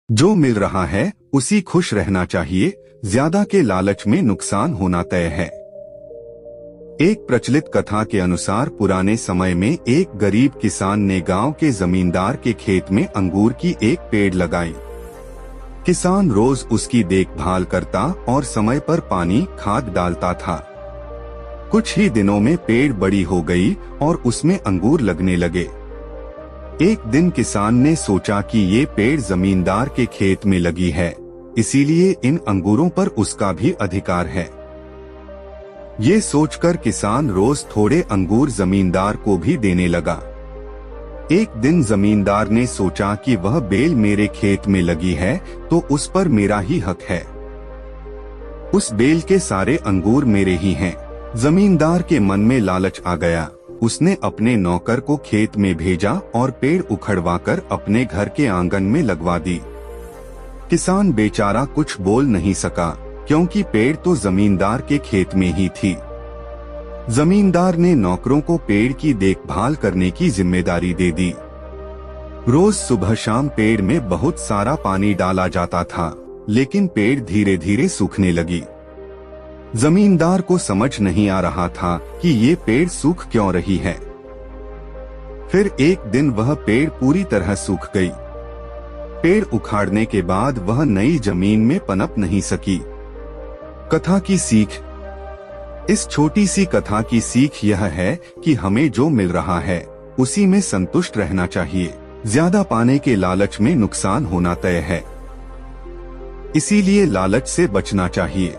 जो मिल रहा है उसी खुश रहना चाहिए, ज्यादा के लालच में नुकसान होना तय है। एक प्रचलित कथा के अनुसार पुराने समय में एक गरीब किसान ने गांव के जमींदार के खेत में अंगूर की एक पेड़ लगाई। किसान रोज उसकी देखभाल करता और समय पर पानी खाद डालता था। कुछ ही दिनों में पेड़ बड़ी हो गई और उसमें अंगूर लगने लगे। एक दिन किसान ने सोचा कि ये पेड़ जमींदार के खेत में लगी है, इसीलिए इन अंगूरों पर उसका भी अधिकार है। ये सोचकर किसान रोज थोड़े अंगूर जमींदार को भी देने लगा। एक दिन जमींदार ने सोचा कि वह बेल मेरे खेत में लगी है तो उस पर मेरा ही हक है। उस बेल के सारे अंगूर मेरे ही हैं। जमींदार के मन में लालच आ गया। उसने अपने नौकर को खेत में भेजा और पेड़ उखड़वाकर अपने घर के आंगन में लगवा दी। किसान बेचारा कुछ बोल नहीं सका, क्योंकि पेड़ तो जमींदार के खेत में ही थी। जमींदार ने नौकरों को पेड़ की देखभाल करने की जिम्मेदारी दे दी। रोज सुबह शाम पेड़ में बहुत सारा पानी डाला जाता था, लेकिन पेड़ धीरे धीरे सूखने लगी। जमींदार को समझ नहीं आ रहा था कि ये पेड़ सूख क्यों रही है। फिर एक दिन वह पेड़ पूरी तरह सूख गई। पेड़ उखाड़ने के बाद वह नई जमीन में पनप नहीं सकी। कथा की सीख। इस छोटी सी कथा की सीख यह है कि हमें जो मिल रहा है उसी में संतुष्ट रहना चाहिए। ज्यादा पाने के लालच में नुकसान होना तय है, इसीलिए लालच से बचना चाहिए।